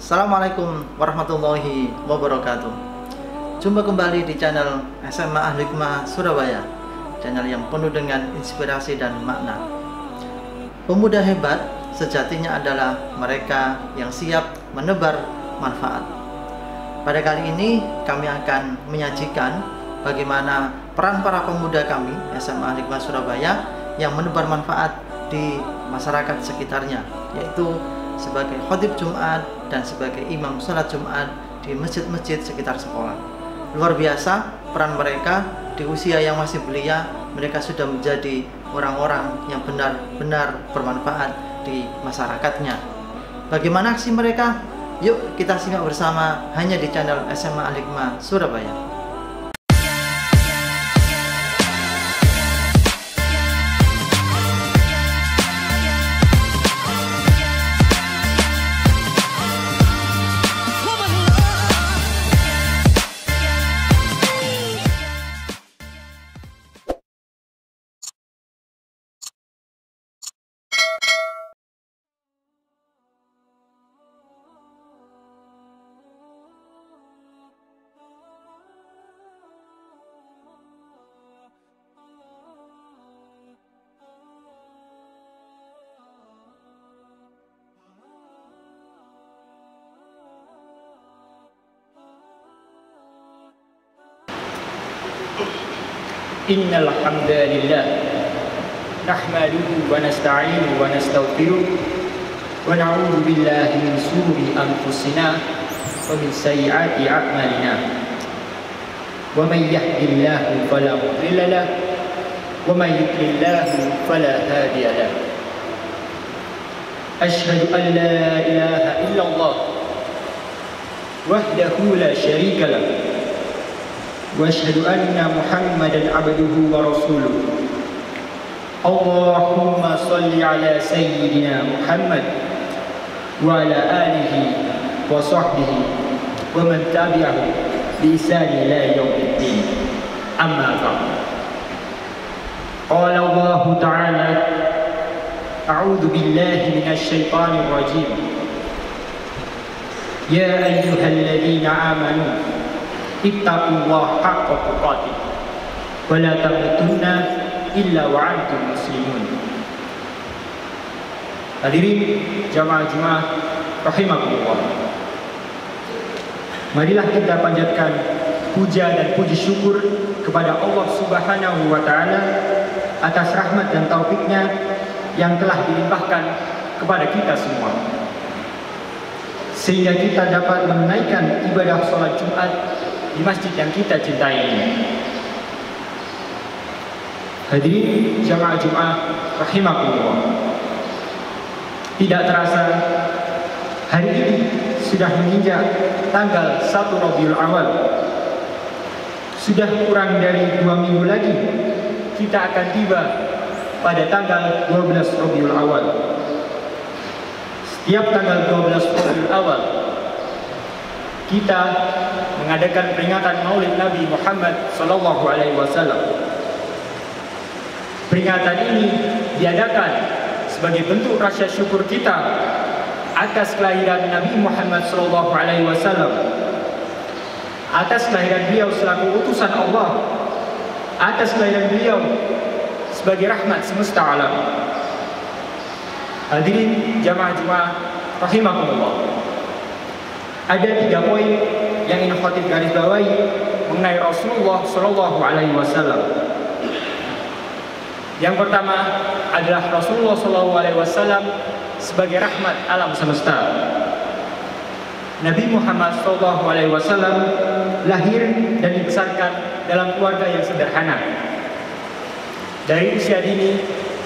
Assalamualaikum warahmatullahi wabarakatuh. Jumpa kembali di channel SMA Al-Hikmah Surabaya, channel yang penuh dengan inspirasi dan makna. Pemuda hebat sejatinya adalah mereka yang siap menebar manfaat. Pada kali ini kami akan menyajikan bagaimana peran para pemuda kami SMA Al-Hikmah Surabaya yang menebar manfaat di masyarakat sekitarnya, yaitu sebagai khotib Jumat dan sebagai imam sholat Jumat di masjid-masjid sekitar sekolah. Luar biasa peran mereka di usia yang masih belia. Mereka sudah menjadi orang-orang yang benar-benar bermanfaat di masyarakatnya. Bagaimana aksi mereka? Yuk kita simak bersama hanya di channel SMA Al-Hikmah Surabaya. Innal hamdalillah nahmaduhu wa nasta'inuhu wa nastaghfiruh wa na'udzu billahi min shururi anfusina wa min sayyiati a'malina. Wa may yahdihillahu fala mudilla lahu wa may yudlilhu fala hadiya lahu. Asyhadu an la ilaha illallah wahdahu la syarika lahu wa asyhadu anna Muhammadan abduhu wa rasuluh. Allahumma salli ala sayyidina Muhammad wa ala alihi wa sahbihi wa man tabi'ahu bi ihsani ila yaumiddin. Amma ba'd. Qala Allah ta'ala a'udzu billahi minasy syaithanir rajim. Ya ayyuhalladzina amanu ittaqullaha haqqa tuqatih wa la tamutunna illa wa antum muslimun. Hadirin jamaah Jumat rahimakumullah, marilah kita panjatkan puja dan puji syukur kepada Allah Subhanahu wa taala atas rahmat dan taufiknya yang telah dilimpahkan kepada kita semua, sehingga kita dapat menunaikan ibadah sholat Jumat di masjid yang kita cintai ini. Hadirin jamaah Jumat rahimakumullah, tidak terasa hari ini sudah menginjak tanggal 1 Rabiul Awal. Sudah kurang dari 2 minggu lagi kita akan tiba pada tanggal 12 Rabiul Awal. Setiap tanggal 12 Rabiul Awal kita mengadakan peringatan Maulid Nabi Muhammad SAW. Peringatan ini diadakan sebagai bentuk rasa syukur kita atas kelahiran Nabi Muhammad SAW, atas kelahiran beliau selaku utusan Allah, atas kelahiran beliau sebagai rahmat semesta alam. Hadirin jamaah Jumat rahimakumullah, ada 3 poin yang ingin khotib garis bawahi mengenai Rasulullah SAW. Yang pertama adalah Rasulullah SAW sebagai rahmat alam semesta. Nabi Muhammad SAW lahir dan dibesarkan dalam keluarga yang sederhana. Dari usia dini,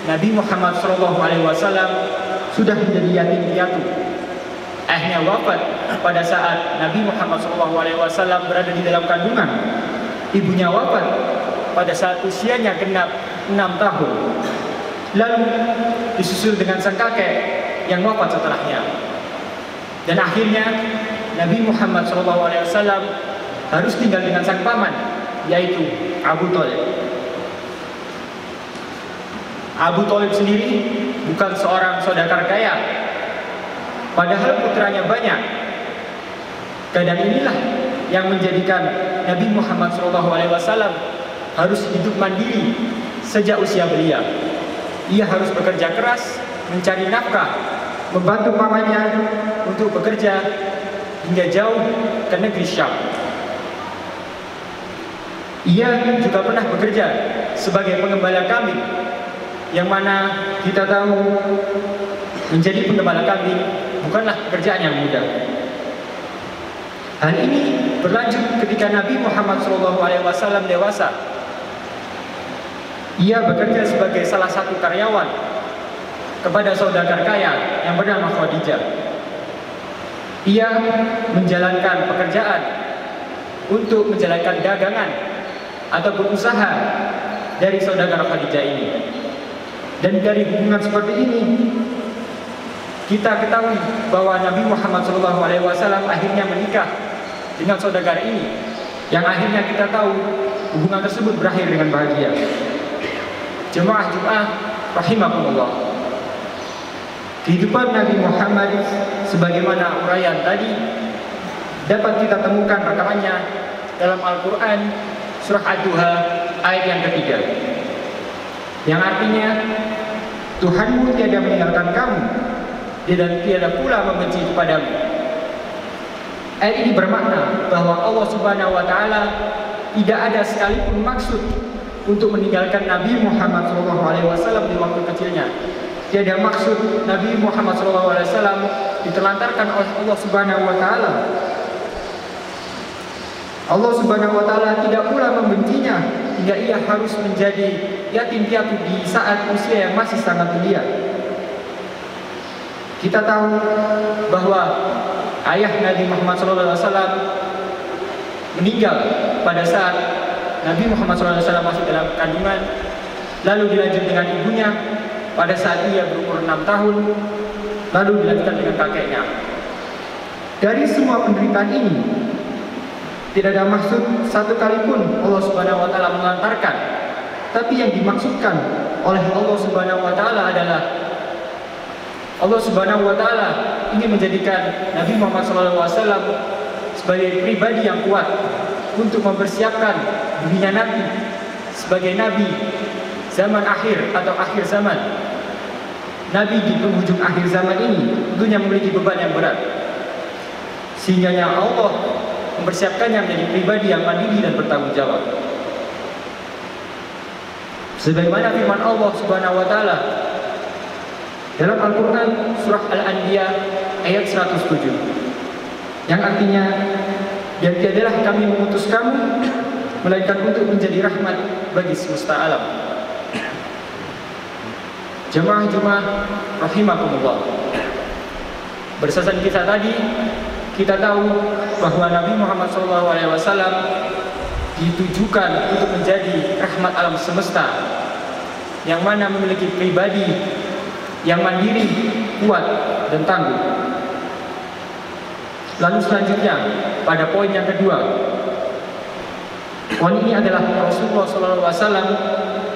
Nabi Muhammad SAW sudah menjadi yatim piatu. Ayahnya wafat pada saat Nabi Muhammad SAW berada di dalam kandungan. Ibunya wafat pada saat usianya genap 6 tahun. Lalu disusul dengan sang kakek yang wafat setelahnya. Dan akhirnya Nabi Muhammad SAW harus tinggal dengan sang paman, yaitu Abu Thalib. Abu Thalib sendiri bukan seorang saudagar kaya, padahal putranya banyak, Keadaan inilah yang menjadikan Nabi Muhammad SAW harus hidup mandiri sejak usia belia. Ia harus bekerja keras, mencari nafkah, membantu pamannya untuk bekerja hingga jauh ke negeri Syam. Ia juga pernah bekerja sebagai pengembala kambing, yang mana kita tahu menjadi pengembala kambing bukanlah pekerjaan yang mudah. Hal ini berlanjut ketika Nabi Muhammad SAW dewasa. Ia bekerja sebagai salah satu karyawan kepada saudagar kaya yang bernama Khadijah. Ia menjalankan pekerjaan untuk menjalankan dagangan ataupun usaha dari saudagar Khadijah ini. Dan dari hubungan seperti ini kita ketahui bahwa Nabi Muhammad SAW akhirnya menikah dengan saudagar ini, yang akhirnya kita tahu hubungan tersebut berakhir dengan bahagia. Jemaah Jumat rahimakumullah. Kehidupan Nabi Muhammad sebagaimana uraian tadi dapat kita temukan rekamannya dalam Al-Quran surah Ad-Duha ayat yang ketiga, yang artinya Tuhanmu tiada meninggalkan kamu dan tiada pula membenci kepadamu. Ayat ini bermakna bahwa Allah Subhanahu wa Ta'ala tidak ada sekalipun maksud untuk meninggalkan Nabi Muhammad SAW di waktu kecilnya. Tiada maksud Nabi Muhammad SAW diterlantarkan oleh Allah Subhanahu wa Ta'ala. Allah Subhanahu wa Ta'ala tidak pula membencinya hingga ia harus menjadi yatim piatu di saat usia yang masih sangat belia. Kita tahu bahwa ayah Nabi Muhammad SAW meninggal pada saat Nabi Muhammad SAW masih dalam kandungan, lalu dilanjut dengan ibunya pada saat ia berumur 6 tahun, lalu dilanjutkan dengan kakeknya. Dari semua penderitaan ini tidak ada maksud satu kali pun Allah Subhanahu wa Ta'ala melantarkan, tapi yang dimaksudkan oleh Allah Subhanahu wa Ta'ala adalah Allah Subhanahu wa Ta'ala ingin menjadikan Nabi Muhammad SAW sebagai pribadi yang kuat untuk mempersiapkan dirinya Nabi sebagai Nabi zaman akhir atau akhir zaman. Nabi di penghujung akhir zaman ini tentunya memiliki beban yang berat, sehingga Allah mempersiapkannya menjadi pribadi yang mandiri dan bertanggung jawab. Sebagaimana firman Allah Subhanahu wa Ta'ala dalam Al-Quran surah Al-Anbiya ayat 107, yang artinya, dan tiadalah kami mengutus kamu melainkan untuk menjadi rahmat bagi semesta alam. Jemaah Jumat rahimakumullah. Berdasarkan kisah tadi, kita tahu bahwa Nabi Muhammad SAW ditujukan untuk menjadi rahmat alam semesta, yang mana memiliki pribadi yang mandiri, kuat, dan tangguh. Lalu selanjutnya pada poin yang kedua, poin ini adalah Rasulullah SAW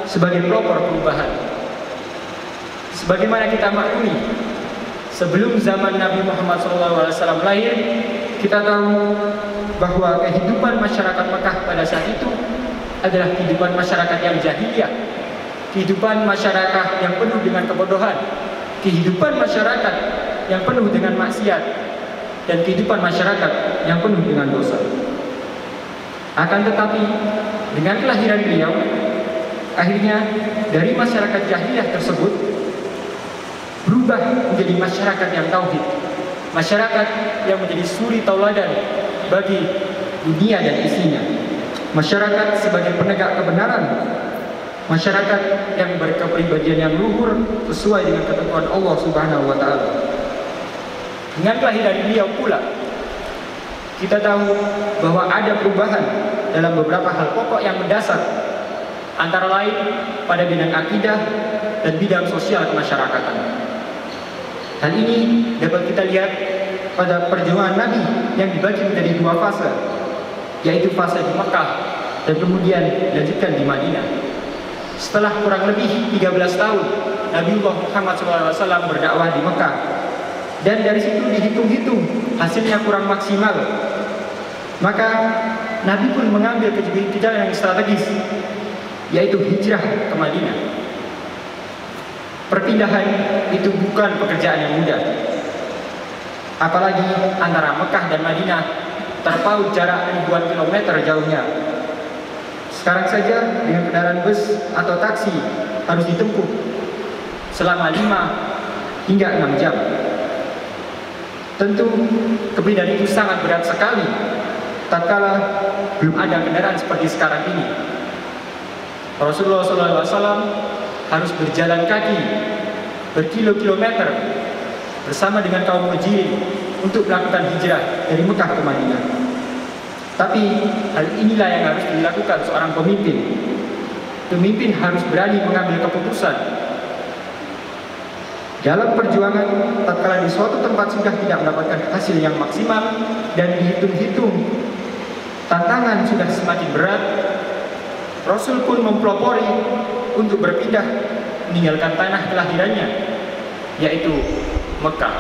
sebagai pelopor perubahan. Sebagaimana kita maklumi, sebelum zaman Nabi Muhammad SAW lahir, kita tahu bahwa kehidupan masyarakat Mekah pada saat itu adalah kehidupan masyarakat yang jahiliyah, kehidupan masyarakat yang penuh dengan kebodohan, kehidupan masyarakat yang penuh dengan maksiat, dan kehidupan masyarakat yang penuh dengan dosa. Akan tetapi dengan kelahiran beliau, akhirnya dari masyarakat jahiliyah tersebut berubah menjadi masyarakat yang tauhid, masyarakat yang menjadi suri tauladan bagi dunia dan isinya, masyarakat sebagai penegak kebenaran, masyarakat yang berkepribadian yang luhur sesuai dengan ketentuan Allah Subhanahu wa Ta'ala. Dengan kelahiran beliau pula, kita tahu bahwa ada perubahan dalam beberapa hal pokok yang mendasar, antara lain pada bidang akidah dan bidang sosial kemasyarakatan. Hal ini dapat kita lihat pada perjuangan Nabi yang dibagi menjadi dua fase, yaitu fase di Mekah dan kemudian dilanjutkan di Madinah. Setelah kurang lebih 13 tahun Nabiullah Muhammad SAW berdakwah di Mekah, dan dari situ dihitung-hitung hasilnya kurang maksimal, Maka Nabi pun mengambil kebijakan yang strategis, yaitu hijrah ke Madinah. Perpindahan itu bukan pekerjaan yang mudah, apalagi antara Mekah dan Madinah terpaut jarak ribuan kilometer jauhnya. Sekarang saja dengan kendaraan bus atau taksi harus ditempuh selama 5 hingga 6 jam. Tentu kebidahan itu sangat berat sekali tatkala belum ada kendaraan seperti sekarang ini. Rasulullah SAW harus berjalan kaki berkilo-kilometer bersama dengan kaum Muhajirin untuk melakukan hijrah dari Mekah ke Madinah. Tapi hal inilah yang harus dilakukan seorang pemimpin. Pemimpin harus berani mengambil keputusan. Dalam perjuangan, tatkala di suatu tempat sudah tidak mendapatkan hasil yang maksimal dan dihitung-hitung tantangan sudah semakin berat, Rasul pun mempelopori untuk berpindah meninggalkan tanah kelahirannya, yaitu Mekah.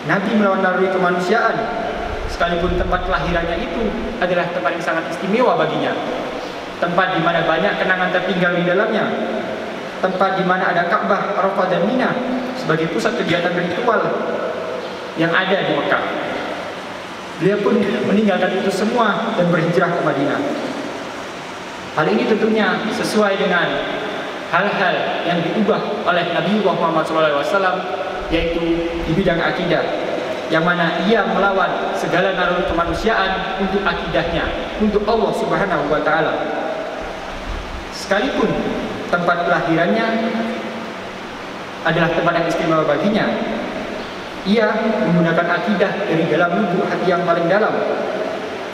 Nabi melalui kemanusiaan, sekalipun tempat kelahirannya itu adalah tempat yang sangat istimewa baginya, tempat di mana banyak kenangan tertinggal di dalamnya, tempat di mana ada Ka'bah, Arafah dan Mina sebagai pusat kegiatan ritual yang ada di Mekah. Beliau pun meninggalkan itu semua dan berhijrah ke Madinah. Hal ini tentunya sesuai dengan hal-hal yang diubah oleh Nabi Muhammad SAW, yaitu di bidang akidah, yang mana ia melawan segala naluri kemanusiaan untuk akidahnya, untuk Allah Subhanahu wa Ta'ala. Sekalipun tempat kelahirannya adalah tempat yang istimewa baginya, ia menggunakan akidah dari dalam lubuk hati yang paling dalam,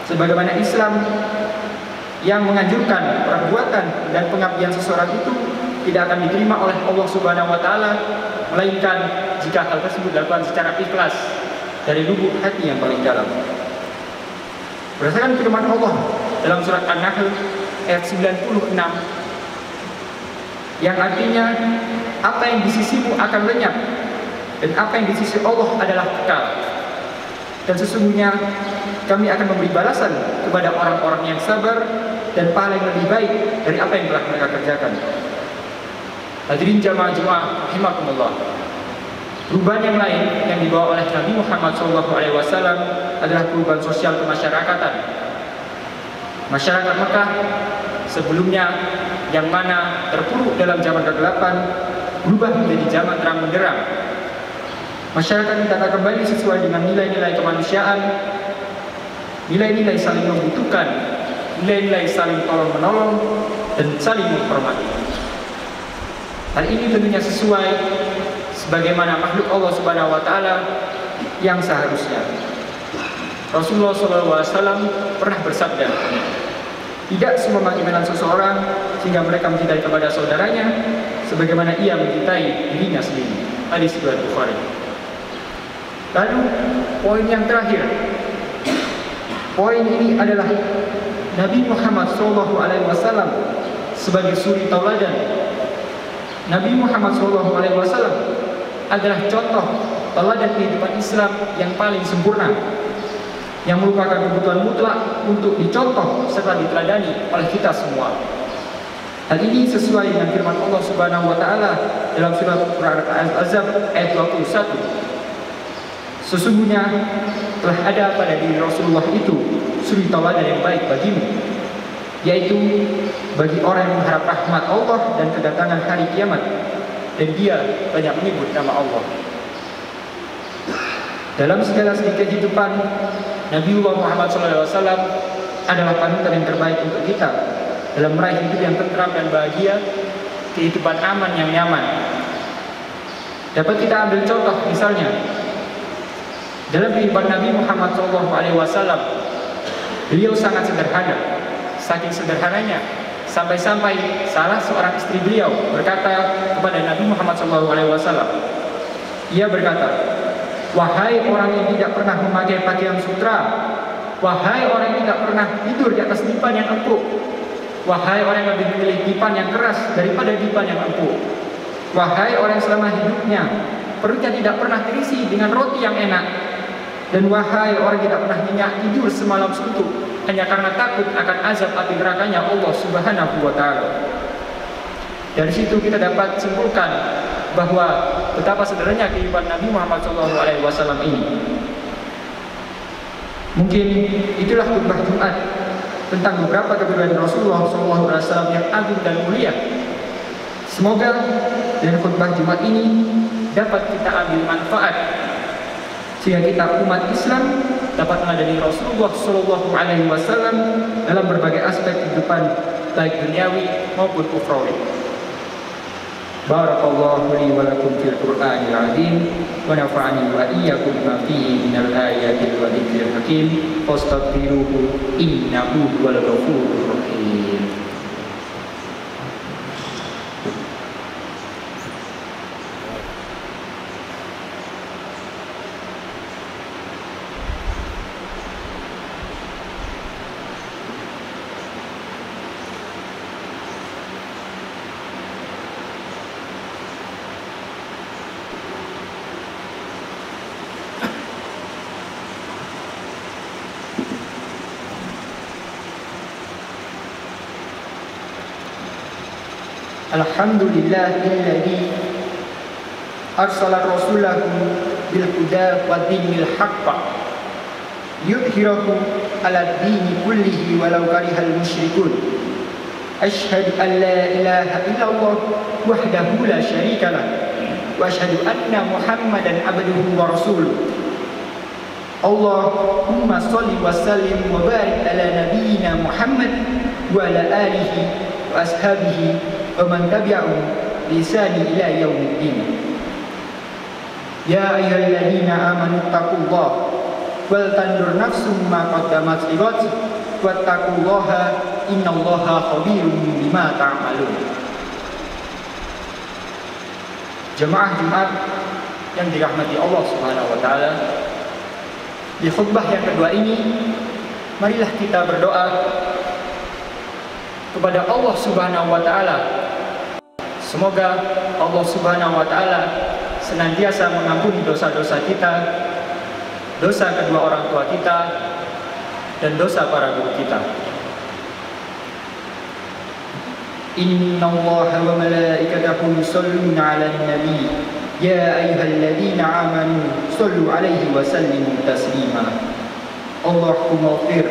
sebagaimana Islam yang menganjurkan perbuatan dan pengabdian seseorang itu tidak akan diterima oleh Allah Subhanahu wa Ta'ala, melainkan jika hal tersebut dilakukan secara ikhlas dari lubuk hati yang paling dalam. Berdasarkan firman Allah dalam surat An-Nahl ayat 96, yang artinya apa yang di sisimu akan lenyap dan apa yang di sisi Allah adalah kekal, dan sesungguhnya kami akan memberi balasan kepada orang-orang yang sabar dan pahala yang lebih baik dari apa yang telah mereka kerjakan. Hadirin jamaah-jamaah rahimakumullah, perubahan yang lain yang dibawa oleh Nabi Muhammad SAW adalah perubahan sosial kemasyarakatan. Masyarakat Mekah sebelumnya yang mana terpuruk dalam zaman kegelapan berubah menjadi zaman terang benderang. Masyarakat ditata kembali sesuai dengan nilai-nilai kemanusiaan, nilai-nilai saling membutuhkan, nilai-nilai saling tolong-menolong dan saling menghormati. Hal ini tentunya sesuai sebagaimana makhluk Allah Subhanahu wa Ta'ala yang seharusnya. Rasulullah SAW pernah bersabda, tidak semua mengimankan seseorang sehingga mereka mencintai kepada saudaranya sebagaimana ia mencintai dirinya sendiri. Hadis riwayat Bukhari. Lalu poin yang terakhir, poin ini adalah Nabi Muhammad SAW sebagai suri tauladan. Nabi Muhammad SAW adalah contoh teladan kehidupan Islam yang paling sempurna, yang merupakan kebutuhan mutlak untuk dicontoh serta diteladani oleh kita semua. Hal ini sesuai dengan firman Allah Subhanahu wa Ta'ala dalam surat Al-Ahzab ayat 21. Sesungguhnya telah ada pada diri Rasulullah itu suri tauladan yang baik bagimu, yaitu bagi orang yang mengharap rahmat Allah dan kedatangan hari kiamat, dan dia banyak menyebut nama Allah. Dalam segala segi kehidupan, Nabi Muhammad SAW adalah panutan yang terbaik untuk kita dalam meraih hidup yang tentram dan bahagia, kehidupan aman yang nyaman. Dapat kita ambil contoh misalnya dalam kehidupan Nabi Muhammad SAW, beliau sangat sederhana. Saking sederhananya, sampai-sampai salah seorang istri beliau berkata kepada Nabi Muhammad SAW, ia berkata, wahai orang yang tidak pernah memakai pakaian sutra, wahai orang yang tidak pernah tidur di atas dipan yang empuk, wahai orang yang lebih memilih dipan yang keras daripada dipan yang empuk, wahai orang yang selama hidupnya perutnya tidak pernah terisi dengan roti yang enak, Dan wahai orang yang tidak pernah nyenyak tidur semalam suntuk hanya karena takut akan azab api nerakanya Allah Subhanahu wa Ta'ala. Dari situ kita dapat simpulkan bahwa betapa sederhananya kehidupan Nabi Muhammad SAW ini. Mungkin itulah khutbah Jumat tentang beberapa kepribadian Rasulullah SAW yang agung dan mulia. Semoga dengan khutbah Jumat ini dapat kita ambil manfaat sehingga kita umat Islam dapat meladani Rasulullah SAW dalam berbagai aspek kehidupan baik duniawi maupun ukhrawi. Barakallahu li wa lakum fil Qur'anil azim wa nafa'ani wa iyyakum bima fihi minal ayatil wa dzikril hakim fastaghfiruhu innahu huwal ghafurur rahim. Alhamdulillahilladzi arsala rasulahu bil huda wa dinil haqq yudhhirahu 'ala dini kullihi walau karihal musyrikun. Asyhadu an la ilaha illallah wahdahu la syarika lah wa asyhadu anna Muhammadan abduhu wa rasuluh. Allahumma shalli wa sallim wa barik ala nabiyyina Muhammad wa ala alihi wa ashabihi wa man tabi'ahum bi ihsani ila yaumiddin. Ya ayyuhalladzina amanu taqullaha wal tandur nafsum ma qaddamat lighad wattaqullaha innallaha khabirum bima ta'malun. Jemaah Jumat yang dirahmati Allah Subhanahu wa taala, di khutbah yang kedua ini marilah kita berdoa kepada Allah Subhanahu wa taala. Semoga Allah Subhanahu wa taala senantiasa mengampuni dosa-dosa kita, dosa kedua orang tua kita, dan dosa para guru kita. Innallaha wa malaikatahu yusholluna 'alan nabi ya ayyuhalladzina amanu shollu 'alaihi wa sallimu taslima. Allahumma ighfir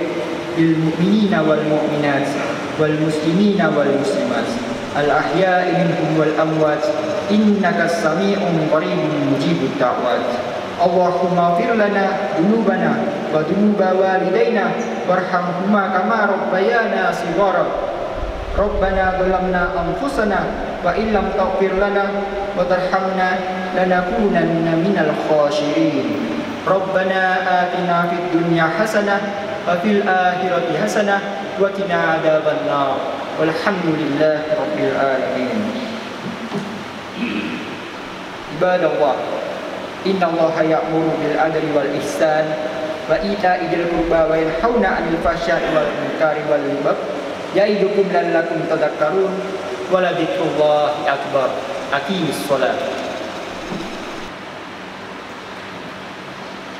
lil mu'minina wal mu'minat wal muslimina wal muslimat al ahya'i minhum wal amwat innaka sami'un qaribun mujibud da'wat. Allahumma ighfir lana dzunubana wa dzunuba walidaina warhamhuma kama rabbayana shighara. Rabbana zalamna anfusana wa illam taghfir lana wa tarhamna lanakunanna minal khashirin. Rabbana atina fid dunya hasanah wa fil akhirati hasanah wa qina adzabannar. Walhamdulillahi rabbil alamin. Ibadallah, innallaha ya'muru bil adli wal ihsan wa ita'i dzil qurba wa yanhauna 'anil fahsya'i wal munkari wal baghi ya'idukum la'allakum tadhakkarun wa la dzikrullahi akbar. Aqimis shalah.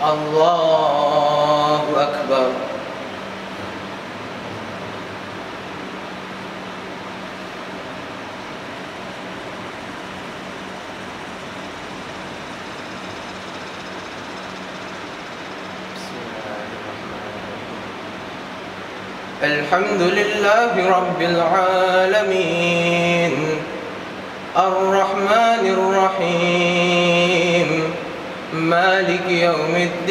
Allahu akbar. Alhamdulillahi rabbil alamin arrahmanir rahim maliki yaumiddin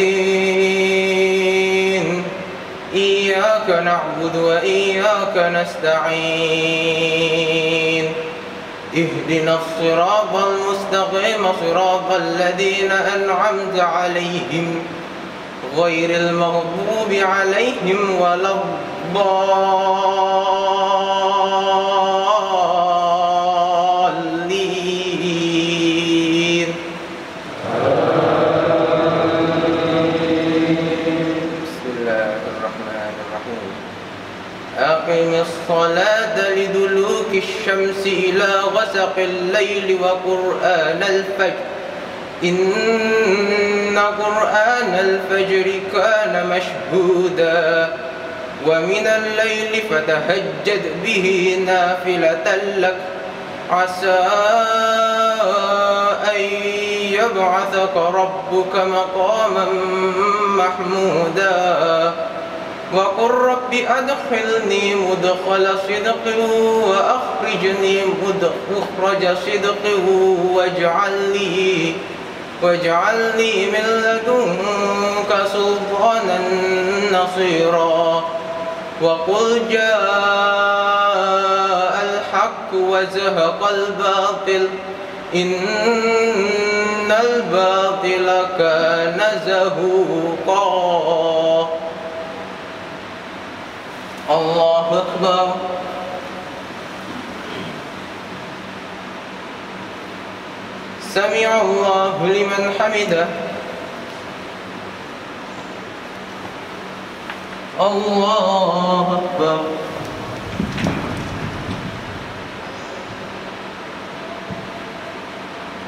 iyyaka na'budu wa iyyaka nasta'in ihdinas siratal mustaqim siratal ladzina an'amta 'alaihim ghairil maghdubi 'alaihim waladdallin. Bismillahirrahmanirrahim. Aqimis salata liduluki syamsi ila ghasaqil laili wa qur'anal fajr. إن قرآن الفجر كان مشهودا ومن الليل فتهجد به نافلة لك عسى أن يبعثك ربك مقاما محمودا وقل رب أدخلني مدخل صدق وأخرجني مخرج صدق واجعل لي من لدنك سلطانا نصيرا وقل جاء الحق وزهق الباطل إن الباطل كان زهوقا. الله أكبر. سمع الله لمن حمده. الله أكبر.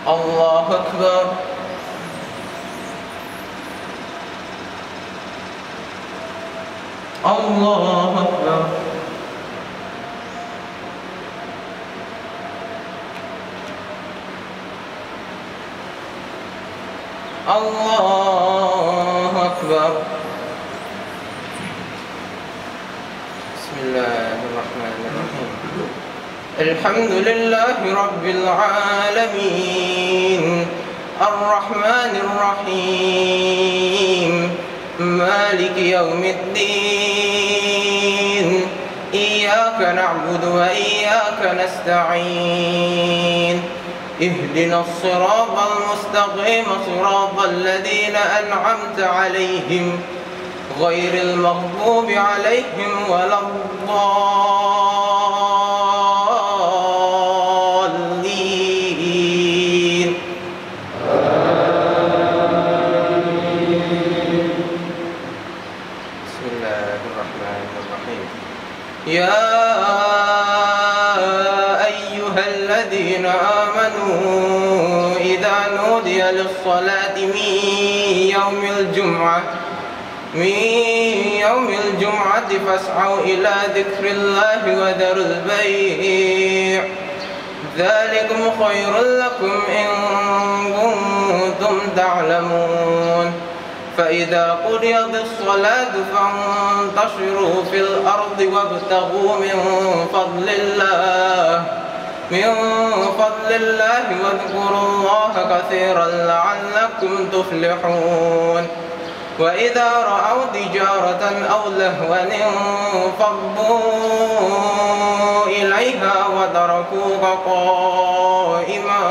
الله أكبر. الله أكبر. الله أكبر. بسم الله الرحمن الرحيم. الحمد لله رب العالمين الرحمن الرحيم مالك يوم الدين إياك نعبد وإياك نستعين اهدنا الصراط المستقيم صراط الذين أنعمت عليهم غير المغضوب عليهم ولا الضالين. بسم الله الرحمن الرحيم. يا أيها الذين آمنوا إذا نودي للصلاة من يوم الجمعة فاسعوا إلى ذكر الله وذروا البيع ذلكم خير لكم إن كنتم تعلمون. فإذا قضيت الصلاة فانتشروا في الأرض وابتغوا من فضل الله واذكروا الله كثيرا لعلكم تفلحون. وإذا رأوا تجارة أو لهوا انفضوا إليها وتركوك قائما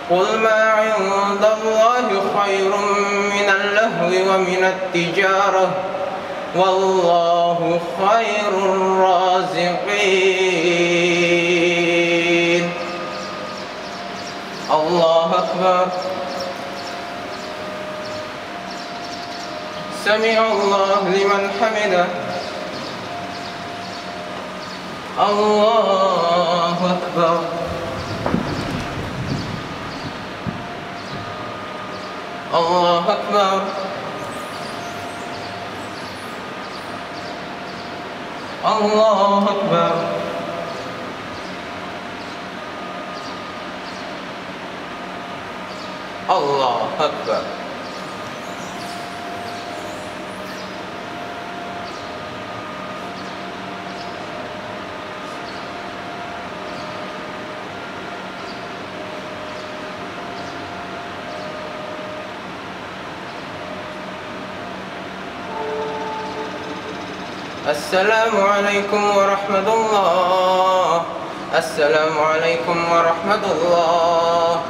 قل ما عند الله خير من اللهو ومن التجارة والله خير الرازقين. الله أكبر. سمع الله لمن حمده. الله أكبر. الله أكبر. الله أكبر. الله أكبر. السلام عليكم ورحمة الله. السلام عليكم ورحمة الله.